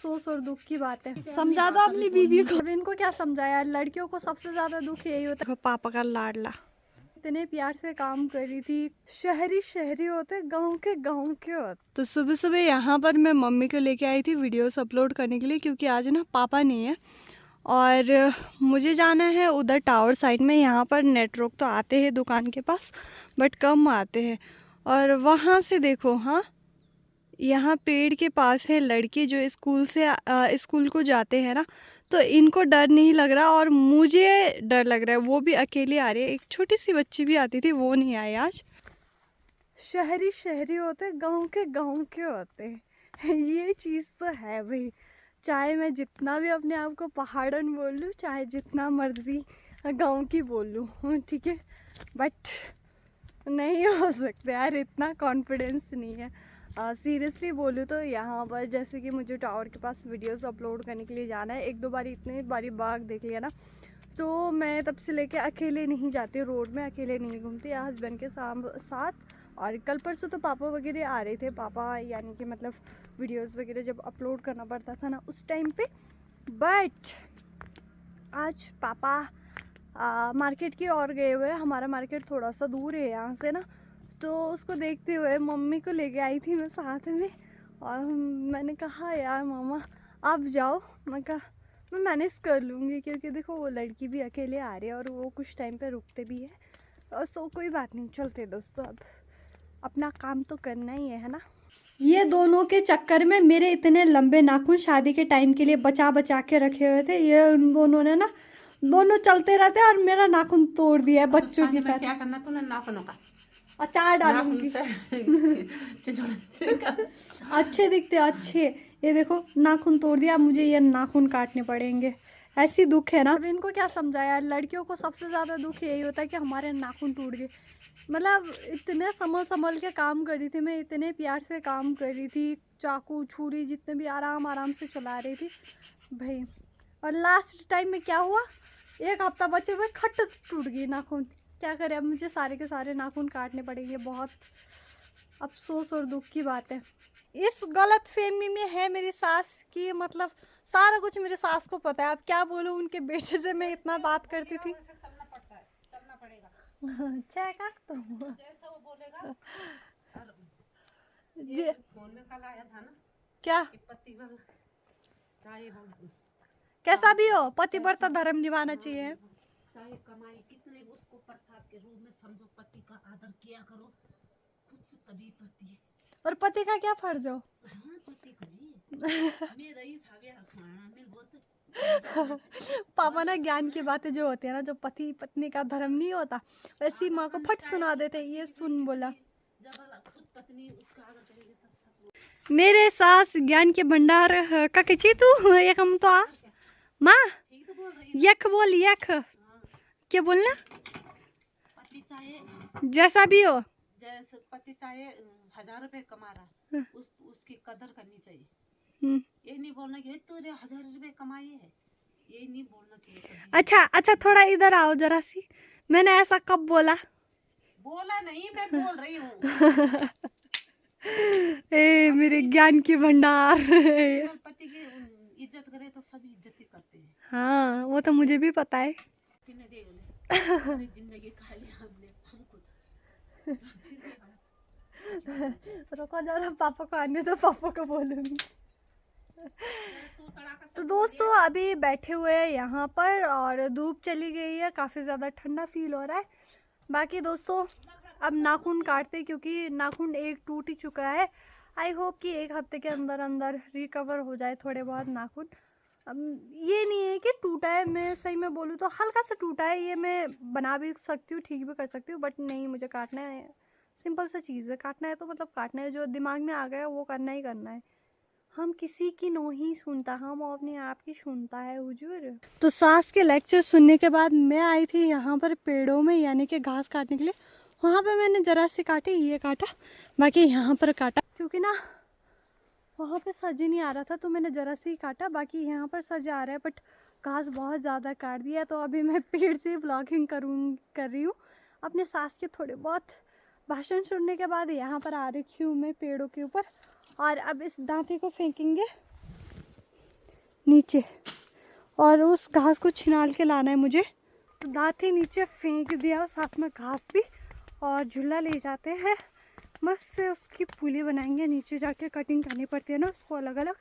अफसोस और दुख की बात है। समझा दो अपनी बीवी को। अब इनको क्या समझाया, लड़कियों को सबसे ज्यादा दुख यही होता है। पापा का लाडला इतने प्यार से काम कर रही थी। शहरी शहरी होते, गांव के होते। तो सुबह सुबह यहाँ पर मैं मम्मी को लेके आई थी वीडियोस अपलोड करने के लिए, क्योंकि आज ना पापा नहीं है और मुझे जाना है उधर टावर साइड में। यहाँ पर नेटवर्क तो आते हैं दुकान के पास बट कम आते हैं। और वहाँ से देखो, हाँ यहाँ पेड़ के पास है लड़के जो स्कूल को जाते हैं ना, तो इनको डर नहीं लग रहा और मुझे डर लग रहा है। वो भी अकेले आ रहे हैं। एक छोटी सी बच्ची भी आती थी, वो नहीं आई आज। शहरी शहरी होते, गांव के होते। ये चीज़ तो है भाई। चाहे मैं जितना भी अपने आप को पहाड़न बोल लूँ, चाहे जितना मर्जी गांव की बोल लूँ, ठीक है, बट नहीं हो सकता यार, इतना कॉन्फिडेंस नहीं है। सीरियसली बोलूँ तो यहाँ पर जैसे कि मुझे टावर के पास वीडियोस अपलोड करने के लिए जाना है। एक दो बारी इतने बारी बाग देख लिया ना, तो मैं तब से लेके अकेले नहीं जाती, रोड में अकेले नहीं घूमती, या हस्बैंड के साथ। और कल परसों तो पापा वगैरह आ रहे थे, पापा यानी कि मतलब वीडियोस वगैरह जब अपलोड करना पड़ता था ना उस टाइम पे। बट आज पापा मार्केट की ओर गए हुए। हमारा मार्केट थोड़ा सा दूर है यहाँ से ना, तो उसको देखते हुए मम्मी को लेके आई थी मैं साथ में। और मैंने कहा यार मामा आप जाओ, मैं कहा मैं मैनेज कर लूँगी, क्योंकि देखो वो लड़की भी अकेले आ रही है और वो कुछ टाइम पे रुकते भी है। और सो कोई बात नहीं, चलते दोस्तों, अब अपना काम तो करना ही है ना। ये दोनों के चक्कर में मेरे इतने लंबे नाखून शादी के टाइम के लिए बचा बचा के रखे हुए थे, ये उन दोनों ने ना, दोनों चलते रहते और मेरा नाखून तोड़ दिया है बच्चों की तरह। क्या करना तूने नाखूनों का? अचार डालूंगी। अच्छे दिखते अच्छे। ये देखो नाखून तोड़ दिया, मुझे ये नाखून काटने पड़ेंगे। ऐसी दुख है ना। अब इनको क्या समझाया, लड़कियों को सबसे ज़्यादा दुख यही होता है कि हमारे नाखून टूट गए। मतलब इतने संभल के काम कर रही थी मैं, इतने प्यार से काम कर रही थी, चाकू छुरी जितने भी आराम से चला रही थी भाई। और लास्ट टाइम में क्या हुआ, एक हफ्ता बचे हुए खट टूट गई नाखून। क्या करें, अब मुझे सारे के सारे नाखून काटने पड़ेंगे। बहुत अफसोस और दुख की बात है। इस गलत फहमी में है मेरी सास की, मतलब सारा कुछ मेरी सास को पता है। अब क्या बोलूँ, उनके बेटे से मैं इतना बात करती थी। चलना पड़ेगा। अच्छा का तो जैसा वो बोलेगा। फोन में कल आया था ना क्या, कि पति वाला चाहे कैसा भी हो पतिव्रता धर्म निभाना चाहिए। चाहे कमाई कितने, उसको प्रसाद के रूप में समझो, पति का आदर किया करो, खुद से तभी पति है। और पति का क्या फर्ज हो? हाँ, पति का नहीं मेरा ही सावे हसवाना मिल बोलते। पापा ना ज्ञान की बातें जो होती है ना, जो पति पत्नी का धर्म नहीं होता, वैसी माँ को फट सुना देते। ये सुन बोला, जब खुद पत्नी उसका आदर करेगी तब सब। मेरे सास ज्ञान के भंडार का किची तू एक हम तो आ माँ ठीक तो बोल रही यख बोल यख क्या बोलना, पति चाहे जैसा भी हो, जैसे पति चाहे 1000 रुपए कमा रहा, उसकी कदर करनी चाहिए। ये नहीं बोलना कि तूने 1000 रुपए कमाए है, ये नहीं बोलना चाहिए। अच्छा थोड़ा इधर आओ जरा सी। मैंने ऐसा कब बोला? बोला नहीं, मैं बोल रही हूँ। ए मेरे ज्ञान की भंडार। पति की इज्जत करे तो सभी इज्जत ही करते हैं। हाँ वो तो मुझे भी पता है। जिंदगी खा ली हमने, हम खुद। रुको जरा, पापा को आने दो, पापा को बोलूंगी। तो दोस्तों अभी बैठे हुए हैं यहाँ पर और धूप चली गई है, काफ़ी ज़्यादा ठंडा फील हो रहा है। बाकी दोस्तों अब नाखून काटते, क्योंकि नाखून एक टूट ही चुका है। आई होप कि एक हफ्ते के अंदर अंदर रिकवर हो जाए थोड़े बहुत नाखून। अब ये नहीं है कि टूटा है, मैं सही में बोलूँ तो हल्का सा टूटा है, ये मैं बना भी सकती हूँ, ठीक भी कर सकती हूँ, बट नहीं, मुझे काटना है। सिंपल सा चीज़ है, काटना है तो मतलब काटना है, जो दिमाग में आ गया वो करना ही करना है। हम किसी की नहीं सुनता, हम अपने आप की सुनता है हुजूर। तो सास के लेक्चर सुनने के बाद मैं आई थी यहाँ पर पेड़ों में, यानी कि घास काटने के लिए। वहाँ पे मैंने जरा सी काटी, ये काटा, बाकी यहाँ पर काटा, क्योंकि ना वहाँ पे सज ही नहीं आ रहा था, तो मैंने जरा सी काटा, बाकी यहाँ पर सज आ रहा है। बट घास बहुत ज़्यादा काट दिया, तो अभी मैं पेड़ से व्लॉगिंग कर रही हूँ। अपने सास के थोड़े बहुत भाषण सुनने के बाद यहाँ पर आ रखी हूँ मैं पेड़ों के ऊपर। और अब इस दांते को फेंकेंगे नीचे, और उस घास को छिनाल के लाना है मुझे। तो दांती नीचे फेंक दिया, साथ में घास भी, और झूला ले जाते हैं। मस्त से उसकी पुली बनाएंगे, नीचे जाके कटिंग करनी पड़ती है ना उसको अलग अलग।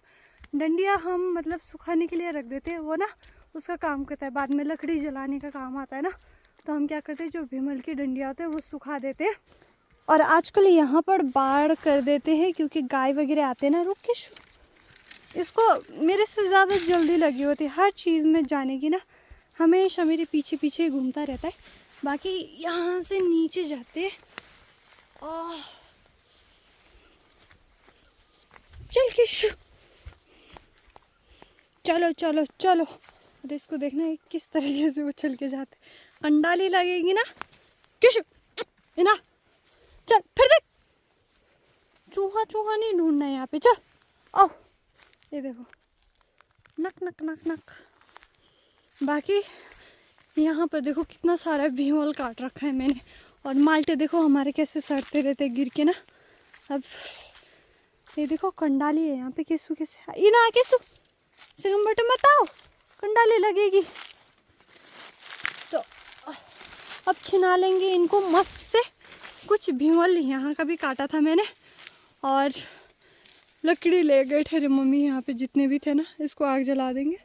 डंडियाँ हम मतलब सुखाने के लिए रख देते हैं, वो ना उसका काम करता है, बाद में लकड़ी जलाने का काम आता है ना। तो हम क्या करते हैं, जो भीमल की डंडियाँ होते हैं वो सुखा देते हैं। और आजकल यहाँ पर बाढ़ कर देते हैं क्योंकि गाय वगैरह आते हैं ना। रुक के इसको मेरे से ज़्यादा जल्दी लगी होती है हर चीज़ में जाने की ना, हमेशा मेरे पीछे पीछे ही घूमता रहता है। बाकी यहाँ से नीचे जाते चल के चलो चलो चलो। अरे इसको देखना है किस तरीके से वो चल के जाते, अंडाली लगेगी ना। किशु ना, चल फिर देख, चूहा चूहा नहीं ढूंढना है यहाँ पे, चल आओ। ये देखो नक नक नक नक। बाकी यहाँ पर देखो कितना सारा भीमल काट रखा है मैंने, और माल्टे देखो हमारे कैसे सड़ते रहते गिर के ना। अब ये देखो कंडाली है यहाँ पे, केसू कैसे ये ना, केसू से हम बटे मत आओ, कंडाली लगेगी। तो अब छिना लेंगे इनको मस्त से। कुछ भीमल यहाँ का भी काटा था मैंने, और लकड़ी ले गए थे मम्मी यहाँ पे जितने भी थे ना। इसको आग जला देंगे,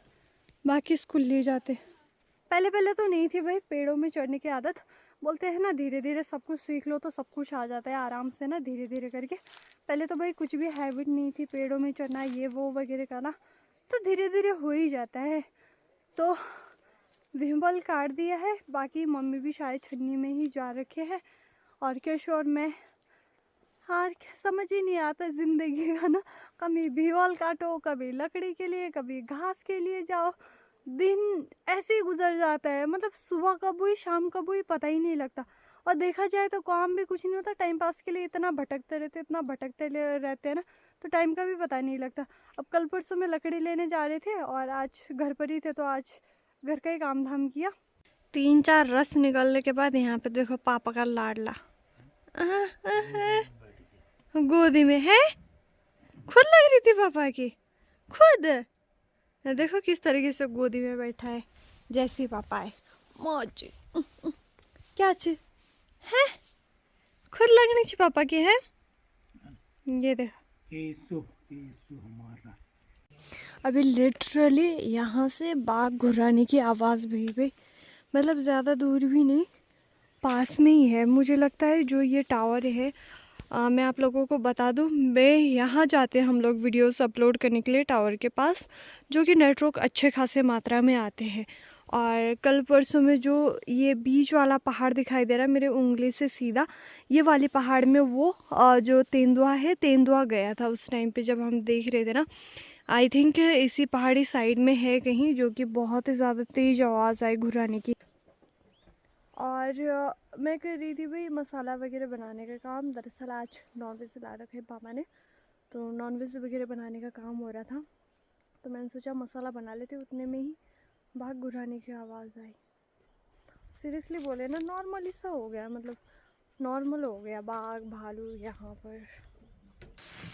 बाकी इसको ले जाते। पहले पहले तो नहीं थी भाई पेड़ों में चढ़ने की आदत, बोलते हैं ना धीरे धीरे सब कुछ सीख लो तो सब कुछ आ जाता है आराम से ना, धीरे धीरे करके। पहले तो भाई कुछ भी हैबिट नहीं थी पेड़ों में चढ़ना ये वो वगैरह करना, तो धीरे धीरे हो ही जाता है। तो भीमबल काट दिया है, बाकी मम्मी भी शायद छन्नी में ही जा रखे हैं। और कैशो और मैं, हाँ समझ ही नहीं आता ज़िंदगी का ना, कभी भीमबल काटो, कभी लकड़ी के लिए, कभी घास के लिए जाओ। दिन ऐसे ही गुजर जाता है, मतलब सुबह कब हुई शाम कब हुई पता ही नहीं लगता। और देखा जाए तो काम भी कुछ नहीं होता, टाइम पास के लिए इतना भटकते रहते हैं ना, तो टाइम का भी पता नहीं लगता। अब कल परसों में लकड़ी लेने जा रहे थे और आज घर पर ही थे, तो आज घर का ही काम धाम किया। 3-4 रस निकलने के बाद यहाँ पे देखो पापा का लाडला गोदी में है, खुद लग रही थी पापा की, खुद देखो किस तरीके से गोदी में बैठा है जैसे पापा है। मौज क्या चीज है, खुद लगनी चाहिए पापा की है। ये देखो हमारा अभी लिटरली यहाँ से बाघ घुराने की आवाज़ भी गई, मतलब ज़्यादा दूर भी नहीं, पास में ही है मुझे लगता है। जो ये टावर है मैं आप लोगों को बता दूं, मैं यहाँ जाते हैं हम लोग वीडियोस अपलोड करने के लिए टावर के पास, जो कि नेटवर्क अच्छे खासे मात्रा में आते हैं। और कल परसों में जो ये बीच वाला पहाड़ दिखाई दे रहा है मेरे उंगली से सीधा, ये वाली पहाड़ में वो जो तेंदुआ है, तेंदुआ गया था उस टाइम पे जब हम देख रहे थे ना। आई थिंक इसी पहाड़ी साइड में है कहीं, जो कि बहुत ही ज़्यादा तेज़ आवाज़ आई घुराने की। और मैं कर रही थी भाई मसाला वगैरह बनाने का काम। दरअसल आज नॉनवेज ला रखे हैं पापा ने, तो नॉनवेज वगैरह बनाने का काम हो रहा था, तो मैंने सोचा मसाला बना लेते। उतने में ही बाघ घुराने की आवाज़ आई। सीरियसली बोले ना, नॉर्मली सा हो गया, मतलब नॉर्मल हो गया बाघ भालू यहाँ पर।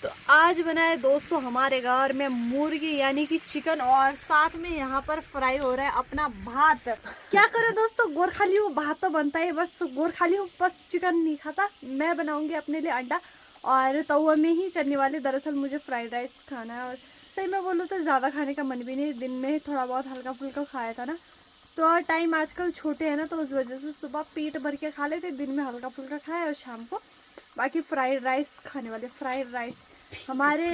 तो आज बनाए दोस्तों हमारे घर में मुर्गी यानी कि चिकन, और साथ में यहाँ पर फ्राई हो रहा है अपना भात। क्या करें दोस्तों, गोरखाली हूँ, भात तो बनता है, बस गोरखाली हूँ, बस चिकन नहीं खाता। मैं बनाऊंगी अपने लिए अंडा और तवा में ही करने वाले। दरअसल मुझे फ्राइड राइस खाना है, और सही में बोलूँ तो ज़्यादा खाने का मन भी नहीं, दिन में थोड़ा बहुत हल्का फुल्का खाया था ना, तो टाइम आजकल छोटे हैं ना, तो उस वजह से सुबह पेट भर के खा लेते, दिन में हल्का फुल्का खाया और शाम को बाकी फ्राइड राइस खाने वाले। फ्राइड राइस हमारे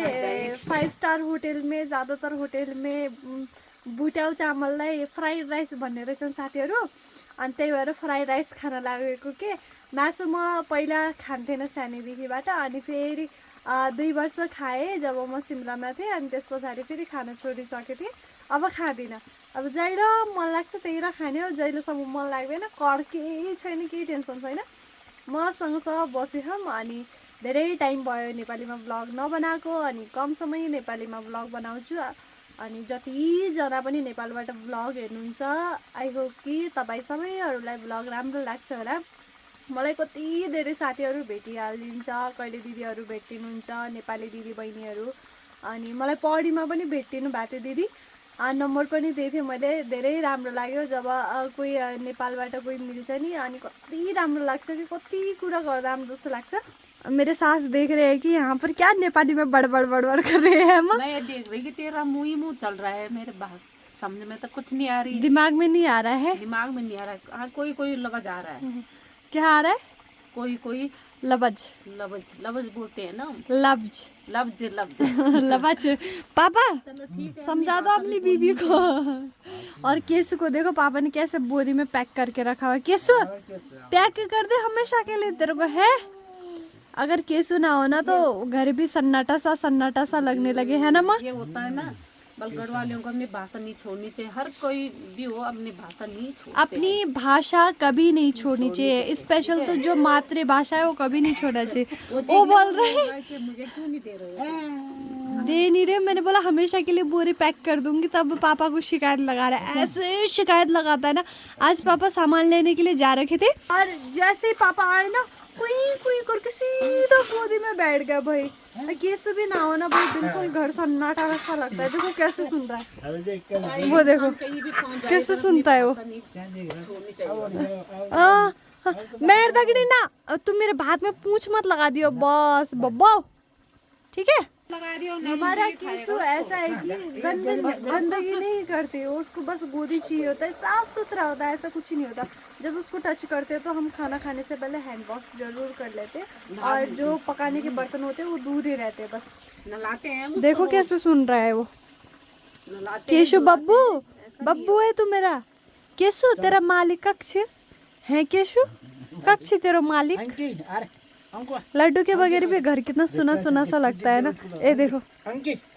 5 स्टार होटल में, ज़्यादातर होटल में भुट्याउ चामललाई फ्राइड राइस भन्ने रहेछन् साथीहरू, अनि त्यही भएर फ्राइड राइस खान लागेको के। मासु म पहिला खान्थेन सानैदेखिबाट, अनि फेरि 2 वर्ष खाएँ जब म सिमलामा थिएँ, अनि त्यस पछाडि फेरि खान छोडिसकेको थिएँ, अब खाँदिनँ। अब जहिले मन लाग्छ त्यही खाने हो, जहिलेसम्म मन लाग्दैन कर केही छैन, केही टेन्सन छैन, मसँग सब बसेछौँ। अनि धेरै टाइम भयो नेपालीमा ब्लग नबनाएको, अनि कम समय नेपालीमा ब्लग बनाउँछु। अनि जतिजना पनि नेपालबाट ब्लग हेर्नुहुन्छ, आई होप कि तपाईँ सबैहरूलाई ब्लग राम्रो लाग्छ होला। मलाई कति धेरै साथीहरू भेटिहालिन्छ, कहिले दिदीहरू भेटिनुहुन्छ, नेपाली दिदी बहिनीहरू, अनि मलाई पढीमा पनि भेटिनु भएको थियो दिदी। नम्बर पनि दिएको थियो मैले। धेरै राम्रो लाग्यो जब कोही नेपालबाट कोही मिल्छ नि, अनि कति राम्रो लाग्छ कि कति कुरा गर्दा हम जस्तो लाग्छ। मेरे सास देख रहे हैं कि यहाँ पर क्या नेपाली में बड़बड़ बड़बड़ कर रहे हैं हम। मैं ये देख रही कि तेरा मुंह ही मुंह चल रहा है, मेरे बात समझ में तो कुछ नहीं आ रही, दिमाग में नहीं आ रहा है। दिमाग में नहीं आ रहा है। हाँ, कोई कोई लफ्ज आ रहा है, क्या आ रहा है? कोई कोई लफ्ज, लफ्ज लफ्ज बोलते हैं ना, लफ्ज लफ्ज लफ्ज लफ्ज। पापा चलो ठीक है, समझा दो अपनी बीबी को। और केसु को देखो पापा ने कैसे बोरी में पैक करके रखा हुआ है। केसु पैक कर दे हमेशा के लिए तेरे को है। अगर केसु ना हो ना तो घर भी सन्नाटा सा लगने लगे, है ना माँ? ये होता है ना, बलगढ़ वालों को अपनी भाषा नहीं छोड़नी चाहिए। हर कोई भी हो अपनी भाषा नहीं छोड़ते। अपनी भाषा कभी नहीं छोड़नी चाहिए, स्पेशल तो जो मातृभाषा है वो कभी नहीं छोड़ना चाहिए। वो बोल रहे हैं कि मुझे क्यों नहीं दे रहे हो? दे नहीं रहे। मैंने बोला हमेशा के लिए बोरी पैक कर दूंगी, तब पापा को शिकायत लगा रहा है। ऐसे शिकायत लगाता है ना। आज पापा सामान लेने के लिए जा रखे थे और जैसे ही पापा आए ना कोई करके सीधा गोदी में बैठ गया भाई। केसु भी ना हो ना भाई, बिल्कुल घर सन्नाटा सा लगता है। देखो कैसे सुन रहा है, वो देखो कहीं भी पहुंच जाए कैसे सुनता है वो। छोड़नी चाहिए। मैं दगड़ी ना, तुम मेरे भात में पूंछ मत लगा दियो बस बब्बो, ठीक है? लगा रही हो ना, हमारा केशु ऐसा है कि गंदगी नहीं करती, उसको बस गोदी चाहिए होता है, साफ सुथरा होता है, ऐसा कुछ ही नहीं होता। जब उसको टच करते हैं तो हम खाना खाने से पहले हैंड वॉश जरूर कर लेते हैं, और जो पकाने के बर्तन होते हैं वो दूर ही रहते हैं बस। नलाते हैं उसको, देखो कैसे सुन रहा है वो। नलाते केशु हैं, बब्बू, ऐसा बब्बू है तू मेरा। केशु तेरा मालिक कक्ष है, केशु कक्ष तेरा मालिक। लड्डू के बगैर भी घर कितना सुना सुना सा लगता है ना। ये देखो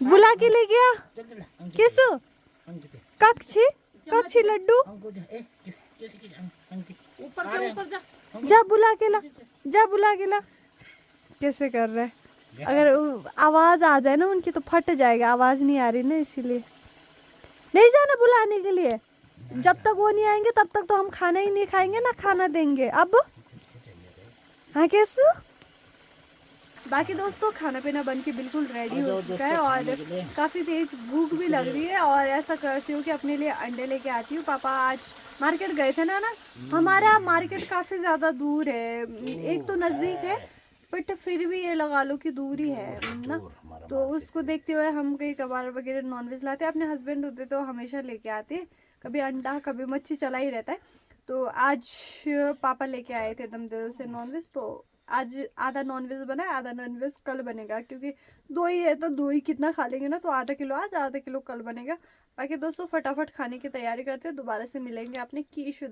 बुला के ले गया केशु। कक्षी कक्षी लड्डू ऊपर जा, ऊपर जा। जा बुला के ला, जा बुला के ला। कैसे कर रहा है? अगर आवाज आ जाए ना उनकी तो फट जाएगा। आवाज नहीं आ रही ना, इसीलिए नहीं जाना बुलाने के लिए। जब तक वो नहीं आएंगे तब तक तो हम खाना ही नहीं खाएंगे ना खाना देंगे। अब हाँ केसु। बाकी दोस्तों खाना पीना बन के बिल्कुल रेडी हो चुका है और काफ़ी तेज भूख भी लग रही है। और ऐसा करती हूँ कि अपने लिए अंडे लेके आती हूँ। पापा आज मार्केट गए थे ना। हमारा मार्केट काफ़ी ज़्यादा दूर है, एक तो नज़दीक है बट फिर भी ये लगा लो कि दूर ही है ना। तो उसको देखते हुए हम कहीं कबार वगैरह नॉनवेज लाते हैं। अपने हस्बैंड होते तो हमेशा लेके आते, कभी अंडा कभी मच्छी चला ही रहता है। तो आज पापा लेके आए थे एकदम दिल से नॉनवेज। तो आज आधा नॉनवेज बना है, आधा नॉनवेज कल बनेगा, क्योंकि दो ही है तो दो ही कितना खा लेंगे ना। तो आधा किलो आज आधा किलो कल बनेगा। बाकी दोस्तों फटाफट खाने की तैयारी करते हैं, दोबारा से मिलेंगे अपने कीशु।